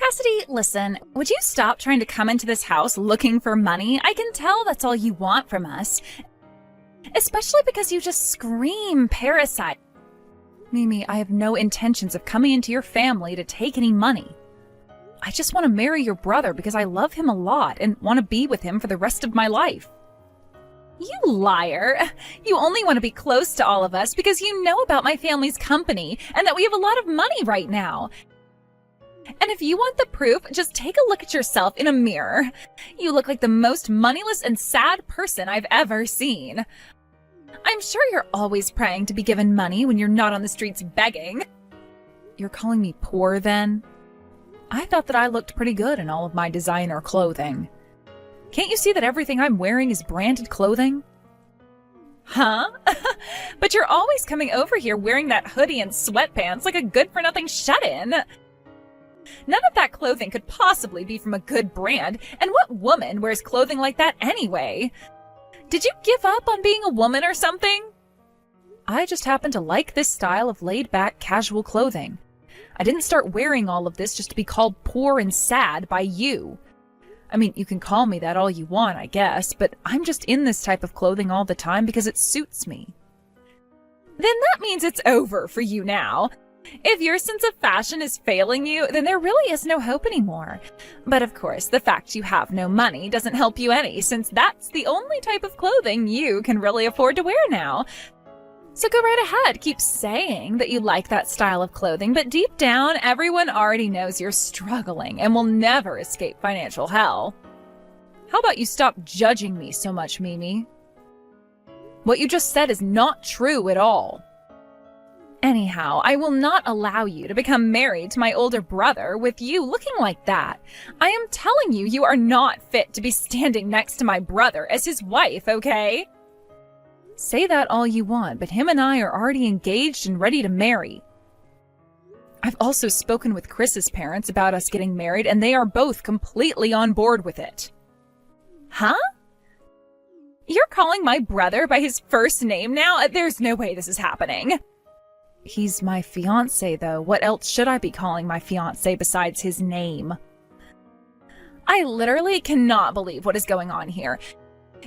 Cassidy, listen, would you stop trying to come into this house looking for money? I can tell that's all you want from us. Especially because you just scream parasite. Mimi, I have no intentions of coming into your family to take any money. I just want to marry your brother because I love him a lot and want to be with him for the rest of my life. You liar! You only want to be close to all of us because you know about my family's company and that we have a lot of money right now. And if you want the proof, just take a look at yourself in a mirror. You look like the most moneyless and sad person I've ever seen. I'm sure you're always praying to be given money when you're not on the streets begging. You're calling me poor then? I thought that I looked pretty good in all of my designer clothing. Can't you see that everything I'm wearing is branded clothing? Huh? But you're always coming over here wearing that hoodie and sweatpants like a good-for-nothing shut-in. None of that clothing could possibly be from a good brand, and what woman wears clothing like that anyway? Did you give up on being a woman or something? I just happen to like this style of laid-back, casual clothing. I didn't start wearing all of this just to be called poor and sad by you. I mean, you can call me that all you want, I guess, but I'm just in this type of clothing all the time because it suits me. Then that means it's over for you now. If your sense of fashion is failing you, then there really is no hope anymore. But of course, the fact you have no money doesn't help you any, since that's the only type of clothing you can really afford to wear now. So go right ahead, keep saying that you like that style of clothing, but deep down, everyone already knows you're struggling and will never escape financial hell. How about you stop judging me so much, Mimi? What you just said is not true at all. Anyhow, I will not allow you to become married to my older brother with you looking like that. I am telling you, you are not fit to be standing next to my brother as his wife, okay? Say that all you want, but him and I are already engaged and ready to marry. I've also spoken with Chris's parents about us getting married, and they are both completely on board with it. Huh? You're calling my brother by his first name now? There's no way this is happening. He's my fiancé, though. What else should I be calling my fiancé besides his name? I literally cannot believe what is going on here.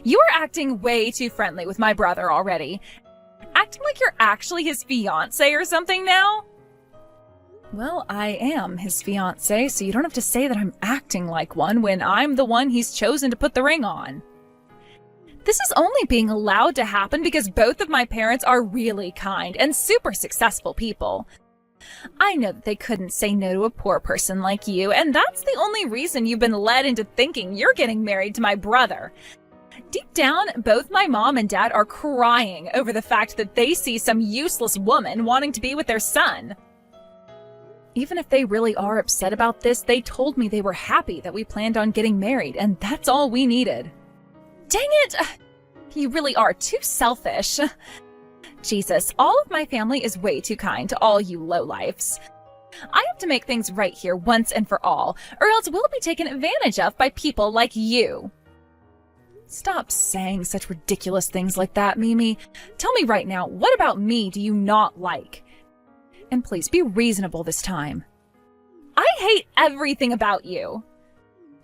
You are acting way too friendly with my brother already. Acting like you're actually his fiancé or something now? Well, I am his fiancé, so you don't have to say that I'm acting like one when I'm the one he's chosen to put the ring on. This is only being allowed to happen because both of my parents are really kind and super successful people. I know that they couldn't say no to a poor person like you, and that's the only reason you've been led into thinking you're getting married to my brother. Deep down, both my mom and dad are crying over the fact that they see some useless woman wanting to be with their son. Even if they really are upset about this, they told me they were happy that we planned on getting married, and that's all we needed. Dang it! You really are too selfish. Jesus, all of my family is way too kind to all you lowlifes. I have to make things right here once and for all, or else we'll be taken advantage of by people like you. Stop saying such ridiculous things like that, Mimi. Tell me right now, what about me do you not like? And please be reasonable this time. I hate everything about you.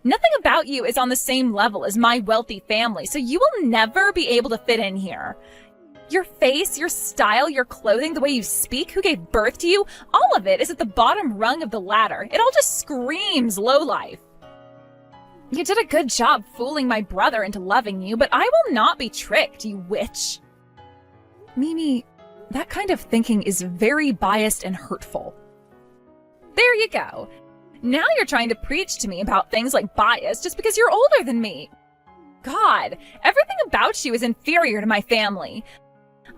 Nothing about you is on the same level as my wealthy family, so you will never be able to fit in here. Your face, your style, your clothing, the way you speak, who gave birth to you, all of it is at the bottom rung of the ladder. It all just screams lowlife. You did a good job fooling my brother into loving you, but I will not be tricked, you witch. Mimi, that kind of thinking is very biased and hurtful. There you go. Now you're trying to preach to me about things like bias just because you're older than me. God, everything about you is inferior to my family.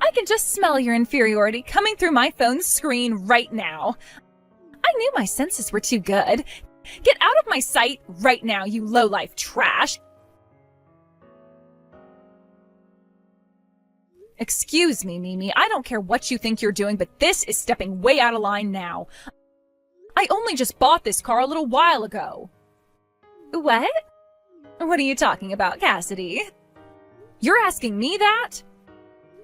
I can just smell your inferiority coming through my phone's screen right now. I knew my senses were too good. Get out of my sight right now, you lowlife trash. Excuse me, Mimi. I don't care what you think you're doing, but this is stepping way out of line now. I only just bought this car a little while ago. What? What are you talking about, Cassidy? You're asking me that?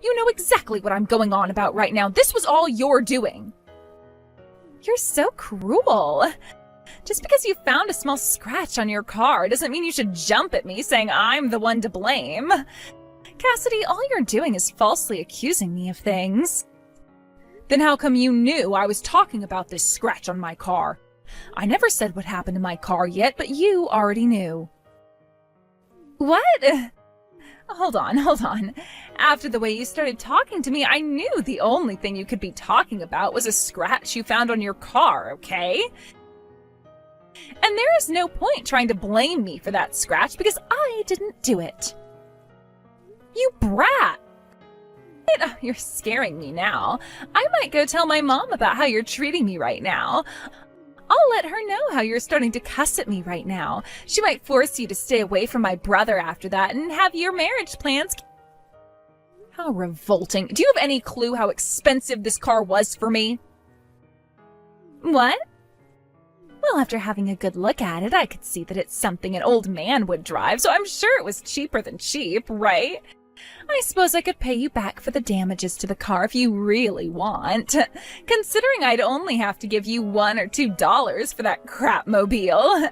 You know exactly what I'm going on about right now. This was all your doing. You're so cruel. Just because you found a small scratch on your car doesn't mean you should jump at me saying I'm the one to blame. Cassidy, all you're doing is falsely accusing me of things. Then how come you knew I was talking about this scratch on my car? I never said what happened to my car yet, but you already knew. What? Hold on. After the way you started talking to me, I knew the only thing you could be talking about was a scratch you found on your car, okay? And there is no point trying to blame me for that scratch because I didn't do it. You brat! You're scaring me now. I might go tell my mom about how you're treating me right now. I'll let her know how you're starting to cuss at me right now. She might force you to stay away from my brother after that and have your marriage plans. How revolting. Do you have any clue how expensive this car was for me? What? Well, after having a good look at it, I could see that it's something an old man would drive, so I'm sure it was cheaper than cheap, right? I suppose I could pay you back for the damages to the car if you really want, considering I'd only have to give you $1 or $2 for that crap mobile.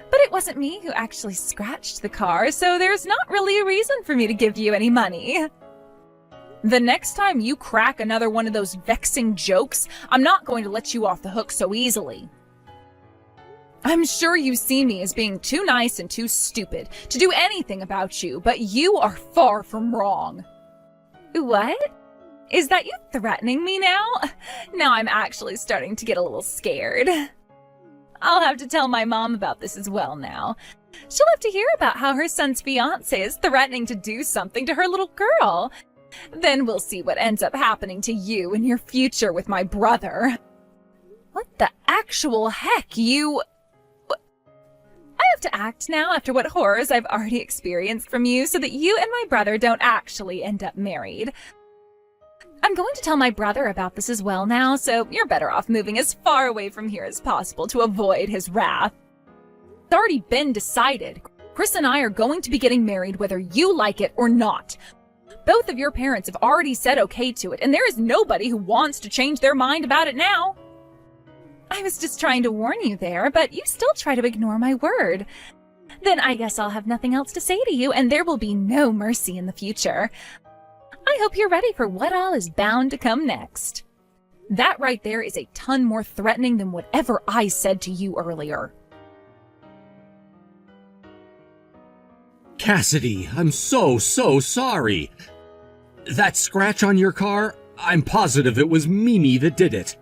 But it wasn't me who actually scratched the car, so there's not really a reason for me to give you any money. The next time you crack another one of those vexing jokes, I'm not going to let you off the hook so easily. I'm sure you see me as being too nice and too stupid to do anything about you, but you are far from wrong. What? Is that you threatening me now? Now I'm actually starting to get a little scared. I'll have to tell my mom about this as well now. She'll have to hear about how her son's fiancé is threatening to do something to her little girl. Then we'll see what ends up happening to you in your future with my brother. What the actual heck, you... I have to act now after what horrors I've already experienced from you so that you and my brother don't actually end up married. I'm going to tell my brother about this as well now, so you're better off moving as far away from here as possible to avoid his wrath. It's already been decided. Chris and I are going to be getting married whether you like it or not. Both of your parents have already said okay to it, and there is nobody who wants to change their mind about it now. I was just trying to warn you there, but you still try to ignore my word. Then I guess I'll have nothing else to say to you, and there will be no mercy in the future. I hope you're ready for what all is bound to come next. That right there is a ton more threatening than whatever I said to you earlier. Cassidy, I'm so sorry. That scratch on your car, I'm positive it was Mimi that did it.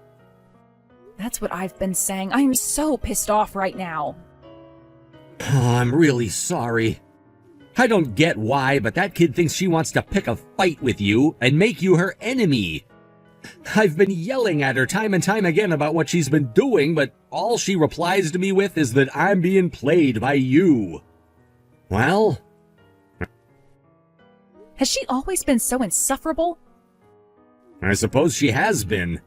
That's what I've been saying. I'm so pissed off right now. Oh, I'm really sorry. I don't get why, but that kid thinks she wants to pick a fight with you and make you her enemy. I've been yelling at her time and time again about what she's been doing, but all she replies to me with is that I'm being played by you. Well... Has she always been so insufferable? I suppose she has been.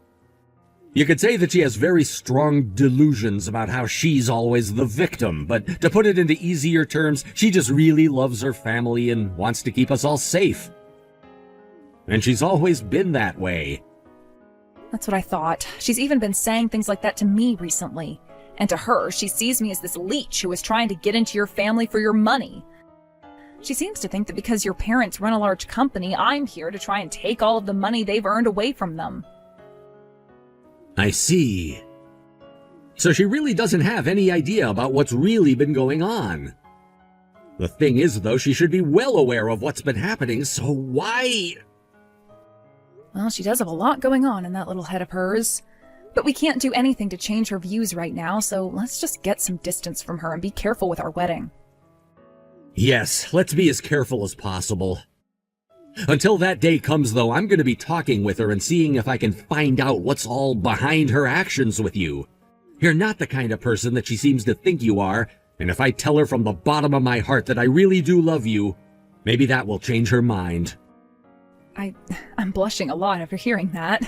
You could say that she has very strong delusions about how she's always the victim, but to put it into easier terms, she just really loves her family and wants to keep us all safe. And she's always been that way. That's what I thought. She's even been saying things like that to me recently. And to her, she sees me as this leech who is trying to get into your family for your money. She seems to think that because your parents run a large company, I'm here to try and take all of the money they've earned away from them. I see. So she really doesn't have any idea about what's really been going on. The thing is, though, she should be well aware of what's been happening, so why... Well, she does have a lot going on in that little head of hers. But we can't do anything to change her views right now, so let's just get some distance from her and be careful with our wedding. Yes, let's be as careful as possible. Until that day comes, though, I'm going to be talking with her and seeing if I can find out what's all behind her actions with you. You're not the kind of person that she seems to think you are, and if I tell her from the bottom of my heart that I really do love you, maybe that will change her mind. I'm blushing a lot after hearing that.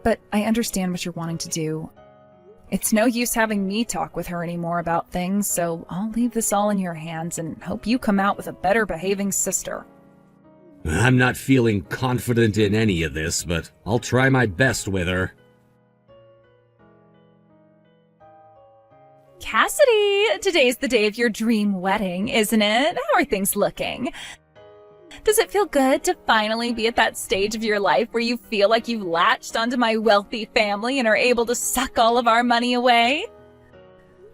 But I understand what you're wanting to do. It's no use having me talk with her anymore about things, so I'll leave this all in your hands and hope you come out with a better behaving sister. I'm not feeling confident in any of this, but I'll try my best with her. Cassidy, today's the day of your dream wedding, isn't it? How are things looking? Does it feel good to finally be at that stage of your life where you feel like you've latched onto my wealthy family and are able to suck all of our money away?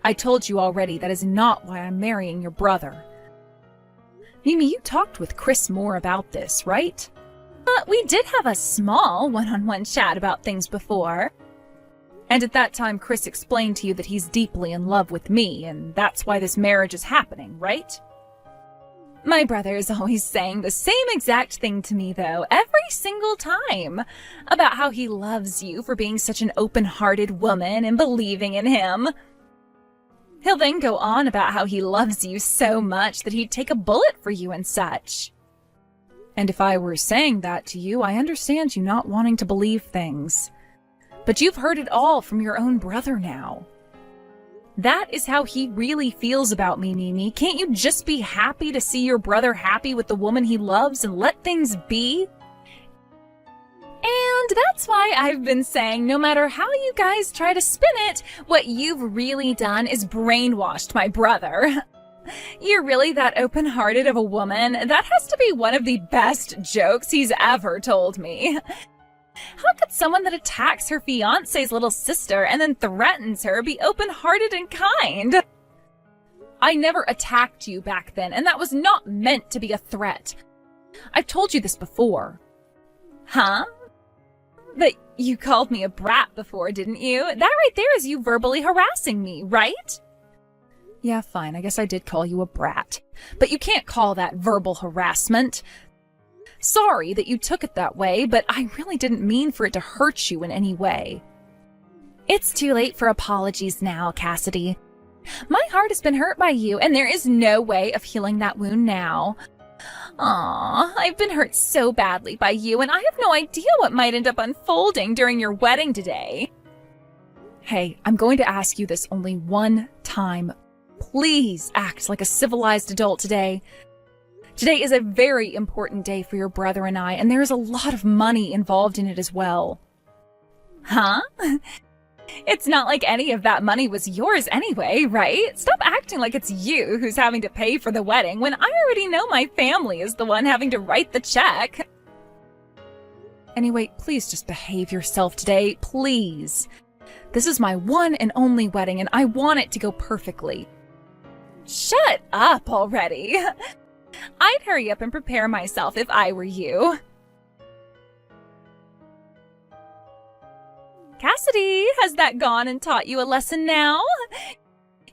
I told you already that is not why I'm marrying your brother. Mimi, you talked with Chris Moore about this, right? We did have a small one-on-one chat about things before. And at that time, Chris explained to you that he's deeply in love with me, and that's why this marriage is happening, right? My brother is always saying the same exact thing to me, though, every single time, about how he loves you for being such an open-hearted woman and believing in him. He'll then go on about how he loves you so much that he'd take a bullet for you and such. And if I were saying that to you, I understand you not wanting to believe things. But you've heard it all from your own brother now. That is how he really feels about me, Mimi. Can't you just be happy to see your brother happy with the woman he loves and let things be? And that's why I've been saying no matter how you guys try to spin it, what you've really done is brainwashed my brother. You're really that open-hearted of a woman? That has to be one of the best jokes he's ever told me. How could someone that attacks her fiancé's little sister and then threatens her be open-hearted and kind? I never attacked you back then, and that was not meant to be a threat. I've told you this before. Huh? But you called me a brat before, didn't you? That right there is you verbally harassing me, right? Yeah, fine, I guess I did call you a brat. But you can't call that verbal harassment. Sorry that you took it that way, but I really didn't mean for it to hurt you in any way. It's too late for apologies now, Cassidy. My heart has been hurt by you, and there is no way of healing that wound now. Aw, I've been hurt so badly by you, and I have no idea what might end up unfolding during your wedding today. Hey, I'm going to ask you this only one time. Please act like a civilized adult today. Today is a very important day for your brother and I, and there is a lot of money involved in it as well. Huh? It's not like any of that money was yours anyway, right? Stop acting like it's you who's having to pay for the wedding when I already know my family is the one having to write the check. Anyway, please just behave yourself today, please. This is my one and only wedding, and I want it to go perfectly. Shut up already. I'd hurry up and prepare myself if I were you. Cassidy, has that gone and taught you a lesson now?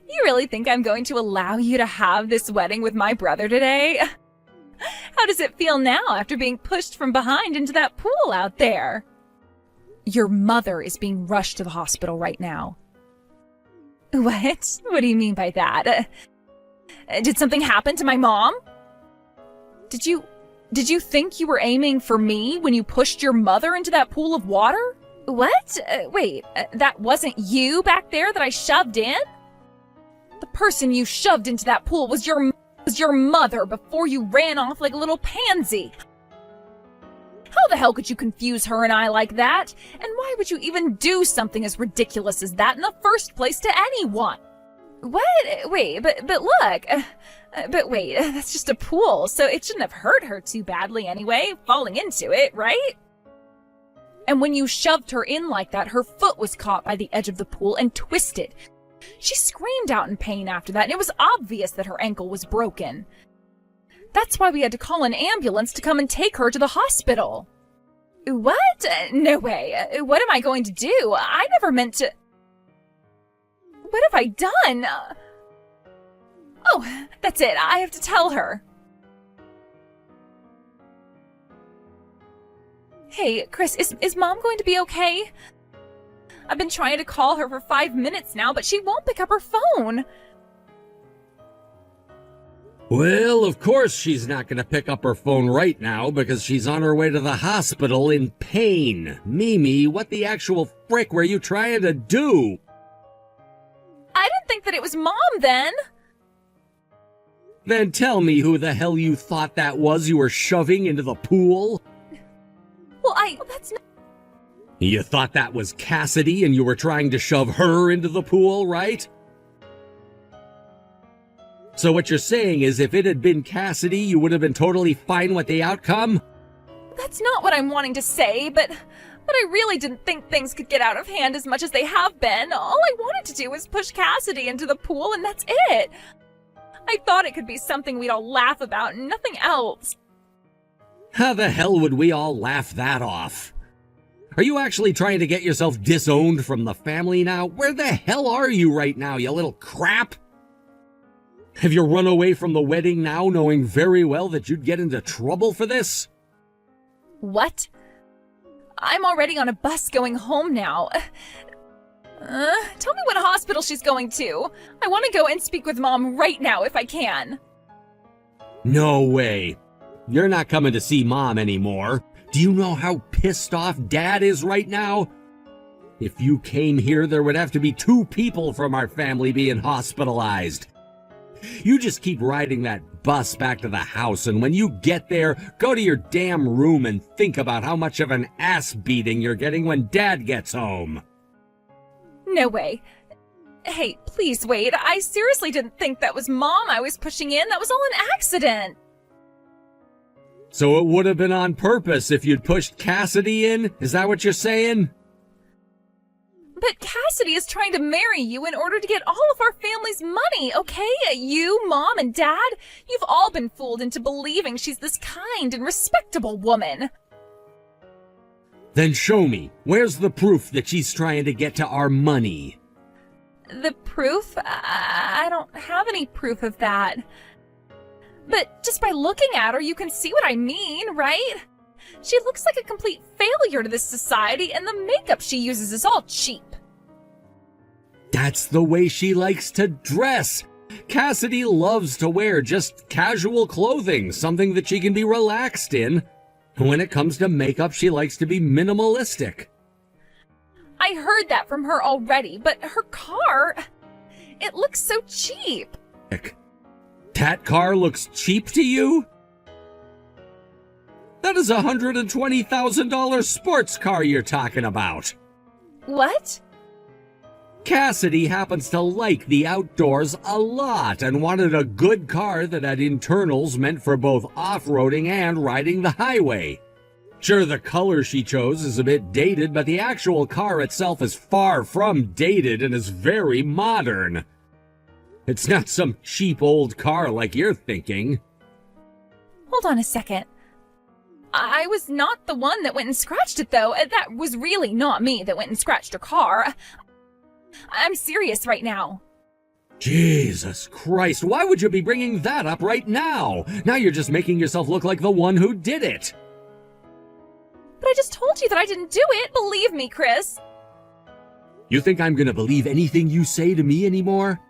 You really think I'm going to allow you to have this wedding with my brother today? How does it feel now after being pushed from behind into that pool out there? Your mother is being rushed to the hospital right now. What? What do you mean by that? Did something happen to my mom? Did you think you were aiming for me when you pushed your mother into that pool of water? What? Wait, that wasn't you back there that I shoved in? The person you shoved into that pool was your mother before you ran off like a little pansy. How the hell could you confuse her and I like that? And why would you even do something as ridiculous as that in the first place to anyone? What? Wait, but look. But wait, that's just a pool, so it shouldn't have hurt her too badly anyway, falling into it, right? And when you shoved her in like that, her foot was caught by the edge of the pool and twisted. She screamed out in pain after that, and it was obvious that her ankle was broken. That's why we had to call an ambulance to come and take her to the hospital. What? No way. What am I going to do? I never meant to... What have I done? Oh, that's it. I have to tell her. Hey, Chris, is Mom going to be okay? I've been trying to call her for 5 minutes now, but she won't pick up her phone. Well, of course she's not going to pick up her phone right now because she's on her way to the hospital in pain. Mimi, what the actual frick were you trying to do? I didn't think that it was Mom then. Then tell me who the hell you thought that was you were shoving into the pool? Well, that's not... You thought that was Cassidy and you were trying to shove her into the pool, right? So what you're saying is if it had been Cassidy, you would have been totally fine with the outcome? That's not what I'm wanting to say, but I really didn't think things could get out of hand as much as they have been. All I wanted to do was push Cassidy into the pool, and that's it. I thought it could be something we'd all laugh about and nothing else. How the hell would we all laugh that off? Are you actually trying to get yourself disowned from the family now? Where the hell are you right now, you little crap? Have you run away from the wedding now, knowing very well that you'd get into trouble for this? What? I'm already on a bus going home now. Tell me what hospital she's going to. I want to go and speak with Mom right now if I can. No way. You're not coming to see Mom anymore. Do you know how pissed off Dad is right now? If you came here, there would have to be 2 people from our family being hospitalized. You just keep riding that bus back to the house, and when you get there, go to your damn room and think about how much of an ass beating you're getting when Dad gets home. No way. Hey, please wait. I seriously didn't think that was Mom I was pushing in. That was all an accident. So it would have been on purpose if you'd pushed Cassidy in? Is that what you're saying? But Cassidy is trying to marry you in order to get all of our family's money, okay? You, Mom, and Dad, you've all been fooled into believing she's this kind and respectable woman. Then show me. Where's the proof that she's trying to get to our money? The proof? I don't have any proof of that. But just by looking at her, you can see what I mean, right? She looks like a complete failure to this society, and the makeup she uses is all cheap. That's the way she likes to dress. Cassidy loves to wear just casual clothing, something that she can be relaxed in. When it comes to makeup, she likes to be minimalistic. I heard that from her already, but her car, it looks so cheap. That car looks cheap to you? That is a $120,000 sports car you're talking about. What? Cassidy happens to like the outdoors a lot and wanted a good car that had internals meant for both off-roading and riding the highway. Sure, the color she chose is a bit dated, but the actual car itself is far from dated and is very modern. It's not some cheap old car like you're thinking. Hold on a second. I was not the one that went and scratched it, though. That was really not me that went and scratched her car. I'm serious right now. Jesus Christ, why would you be bringing that up right now? Now you're just making yourself look like the one who did it. But I just told you that I didn't do it. Believe me, Chris. You think I'm gonna believe anything you say to me anymore?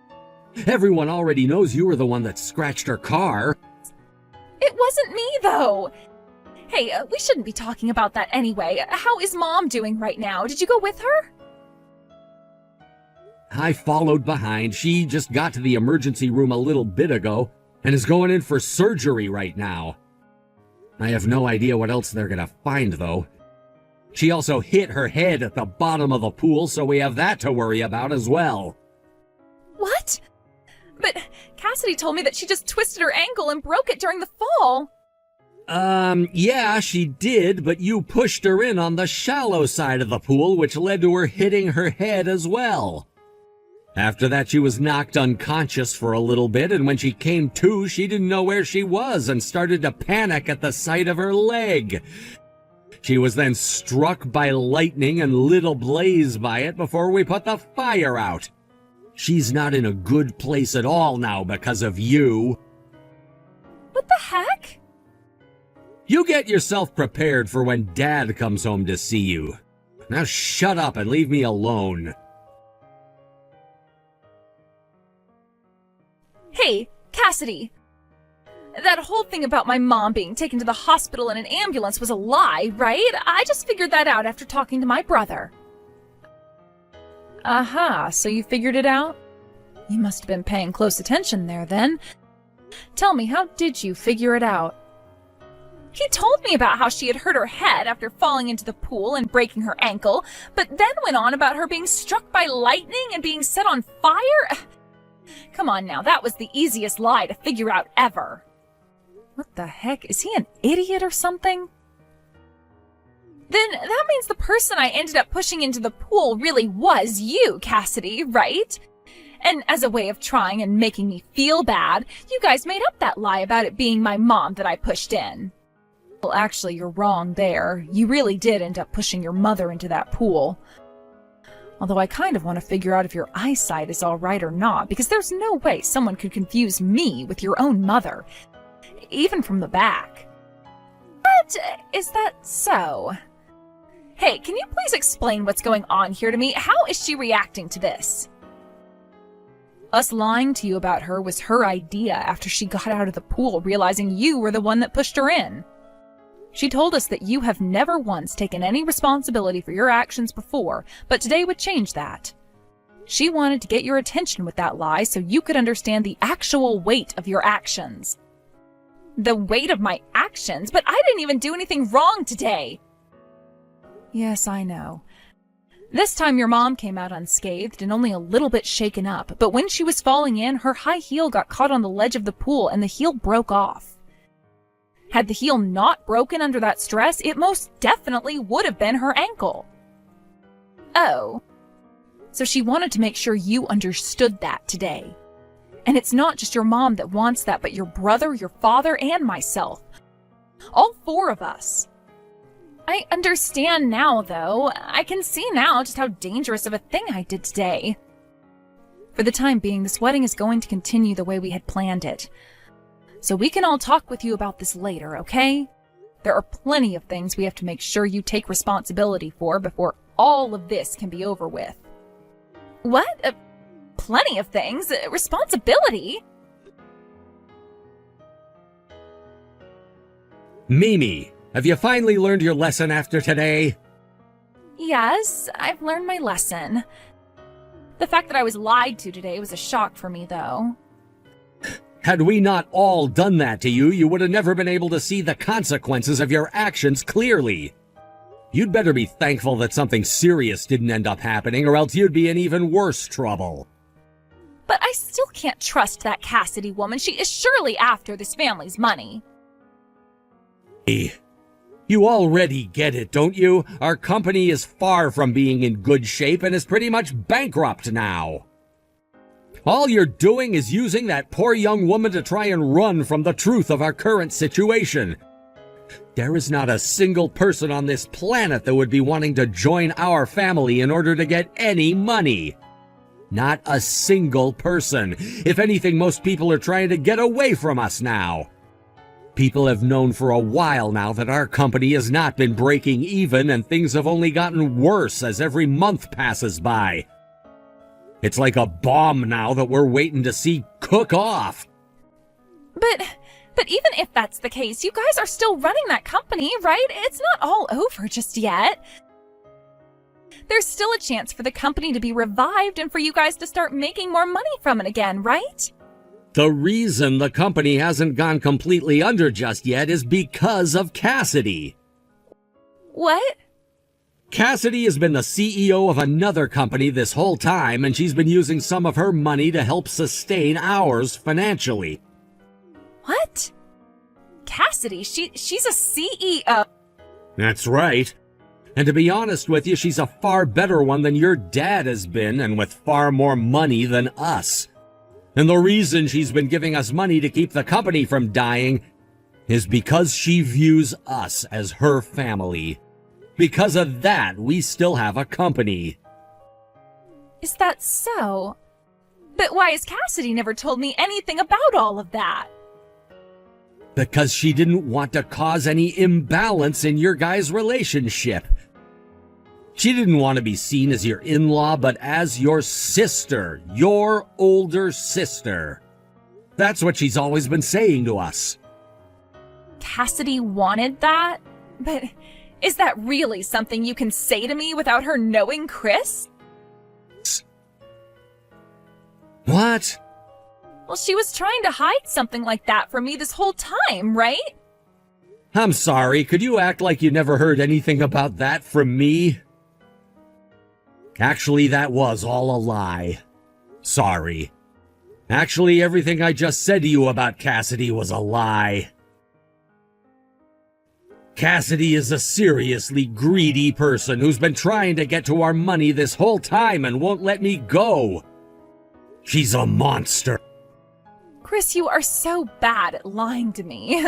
Everyone already knows you were the one that scratched her car. It wasn't me, though. Hey, we shouldn't be talking about that anyway. How is Mom doing right now? Did you go with her? I followed behind. She just got to the emergency room a little bit ago and is going in for surgery right now. I have no idea what else they're gonna find, though. She also hit her head at the bottom of the pool, so we have that to worry about as well. What? But Cassidy told me that she just twisted her ankle and broke it during the fall. Yeah, she did, but you pushed her in on the shallow side of the pool, which led to her hitting her head as well. After that, she was knocked unconscious for a little bit, and when she came to, she didn't know where she was and started to panic at the sight of her leg. She was then struck by lightning and lit ablaze by it before we put the fire out. She's not in a good place at all now because of you. What the heck? You get yourself prepared for when Dad comes home to see you. Now shut up and leave me alone. Hey, Cassidy. That whole thing about my mom being taken to the hospital in an ambulance was a lie, right? I just figured that out after talking to my brother. Aha, so you figured it out? You must have been paying close attention there then. Tell me, how did you figure it out? He told me about how she had hurt her head after falling into the pool and breaking her ankle, but then went on about her being struck by lightning and being set on fire. Come on now, that was the easiest lie to figure out ever. What the heck? Is he an idiot or something? Then that means the person I ended up pushing into the pool really was you, Cassidy, right? And as a way of trying and making me feel bad, you guys made up that lie about it being my mom that I pushed in. Well, actually, you're wrong there. You really did end up pushing your mother into that pool. Although I kind of want to figure out if your eyesight is all right or not, because there's no way someone could confuse me with your own mother, even from the back. But is that so? Hey, can you please explain what's going on here to me? How is she reacting to this? Us lying to you about her was her idea after she got out of the pool, realizing you were the one that pushed her in. She told us that you have never once taken any responsibility for your actions before, but today would change that. She wanted to get your attention with that lie so you could understand the actual weight of your actions. The weight of my actions? But I didn't even do anything wrong today. Yes, I know. This time your mom came out unscathed and only a little bit shaken up, but when she was falling in, her high heel got caught on the ledge of the pool and the heel broke off. Had the heel not broken under that stress, it most definitely would have been her ankle. Oh. So she wanted to make sure you understood that today. And it's not just your mom that wants that, but your brother, your father, and myself. All four of us. I understand now, though. I can see now just how dangerous of a thing I did today. For the time being, this wedding is going to continue the way we had planned it. So we can all talk with you about this later, okay? There are plenty of things we have to make sure you take responsibility for before all of this can be over with. What? Plenty of things? Responsibility? Mimi, have you finally learned your lesson after today? Yes, I've learned my lesson. The fact that I was lied to today was a shock for me, though. Had we not all done that to you, you would have never been able to see the consequences of your actions clearly. You'd better be thankful that something serious didn't end up happening, or else you'd be in even worse trouble. But I still can't trust that Cassidy woman. She is surely after this family's money. You already get it, don't you? Our company is far from being in good shape and is pretty much bankrupt now. All you're doing is using that poor young woman to try and run from the truth of our current situation. There is not a single person on this planet that would be wanting to join our family in order to get any money. Not a single person. If anything, most people are trying to get away from us now. People have known for a while now that our company has not been breaking even, and things have only gotten worse as every month passes by. It's like a bomb now that we're waiting to see cook off. But even if that's the case, you guys are still running that company, right? It's not all over just yet. There's still a chance for the company to be revived and for you guys to start making more money from it again, right? The reason the company hasn't gone completely under just yet is because of Cassidy. What? Cassidy has been the CEO of another company this whole time, and she's been using some of her money to help sustain ours financially. What? Cassidy? She's a CEO. That's right. And to be honest with you, she's a far better one than your dad has been, and with far more money than us. And the reason she's been giving us money to keep the company from dying is because she views us as her family. Because of that, we still have a company. Is that so? But why has Cassidy never told me anything about all of that? Because she didn't want to cause any imbalance in your guys' relationship. She didn't want to be seen as your in-law, but as your sister, your older sister. That's what she's always been saying to us. Cassidy wanted that? But is that really something you can say to me without her knowing, Chris? What? Well, she was trying to hide something like that from me this whole time, right? I'm sorry, could you act like you never heard anything about that from me? Actually, that was all a lie. Sorry. Actually, everything I just said to you about Cassidy was a lie. Cassidy is a seriously greedy person who's been trying to get to our money this whole time and won't let me go. She's a monster. Chris, you are so bad at lying to me.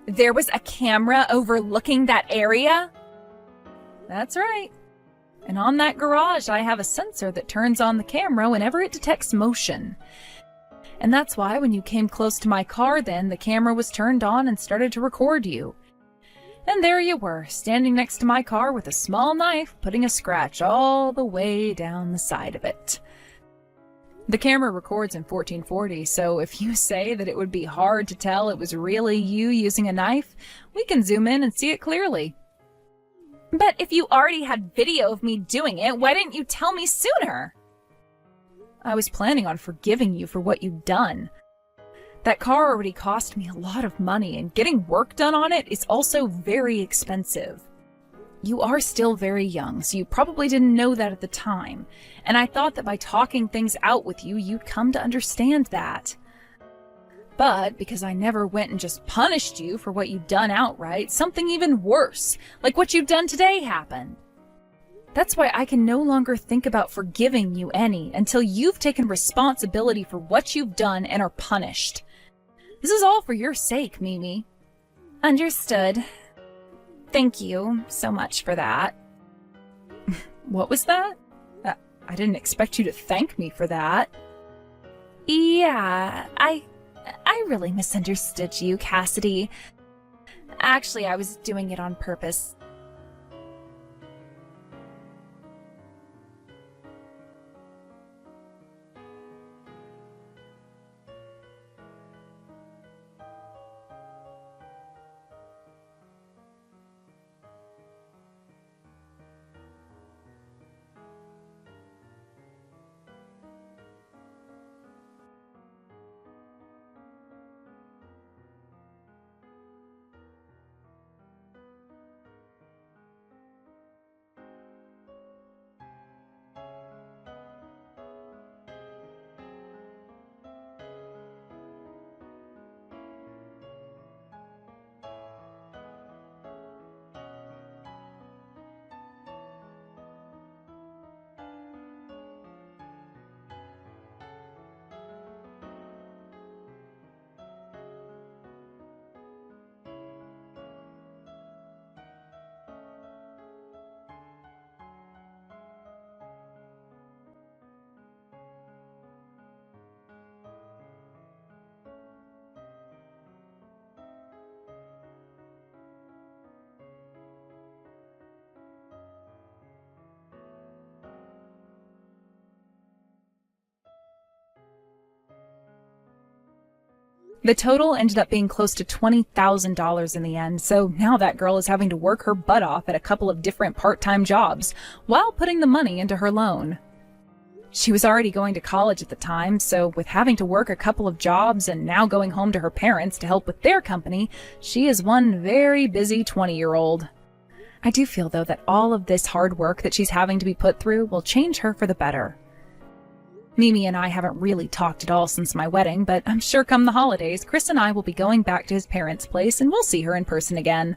There was a camera overlooking that area? That's right. And on that garage, I have a sensor that turns on the camera whenever it detects motion. And that's why when you came close to my car then, the camera was turned on and started to record you. And there you were, standing next to my car with a small knife, putting a scratch all the way down the side of it. The camera records in 1440, so if you say that it would be hard to tell it was really you using a knife, we can zoom in and see it clearly. But if you already had video of me doing it, why didn't you tell me sooner? I was planning on forgiving you for what you'd done. That car already cost me a lot of money, and getting work done on it is also very expensive. You are still very young, so you probably didn't know that at the time, and I thought that by talking things out with you, you'd come to understand that. But because I never went and just punished you for what you'd done outright, something even worse, like what you've done today, happened. That's why I can no longer think about forgiving you any until you've taken responsibility for what you've done and are punished. This is all for your sake, Mimi. Understood. Thank you so much for that. What was that? I didn't expect you to thank me for that. Yeah, I really misunderstood you, Cassidy. Actually, I was doing it on purpose. The total ended up being close to $20,000 in the end, so now that girl is having to work her butt off at a couple of different part-time jobs while putting the money into her loan. She was already going to college at the time, so with having to work a couple of jobs and now going home to her parents to help with their company, she is one very busy 20-year-old. I do feel, though, that all of this hard work that she's having to be put through will change her for the better. Mimi and I haven't really talked at all since my wedding, but I'm sure come the holidays, Chris and I will be going back to his parents' place and we'll see her in person again.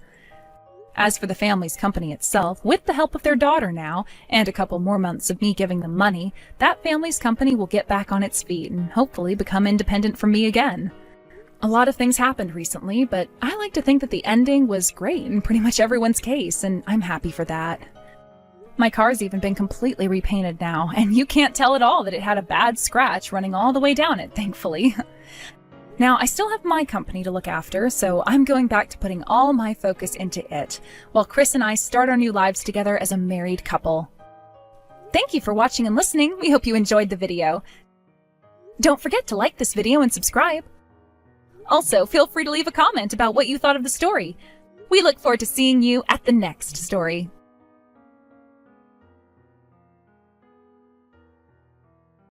As for the family's company itself, with the help of their daughter now, and a couple more months of me giving them money, that family's company will get back on its feet and hopefully become independent from me again. A lot of things happened recently, but I like to think that the ending was great in pretty much everyone's case, and I'm happy for that. My car's even been completely repainted now, and you can't tell at all that it had a bad scratch running all the way down it, thankfully. Now, I still have my company to look after, so I'm going back to putting all my focus into it, while Chris and I start our new lives together as a married couple. Thank you for watching and listening. We hope you enjoyed the video. Don't forget to like this video and subscribe. Also, feel free to leave a comment about what you thought of the story. We look forward to seeing you at the next story.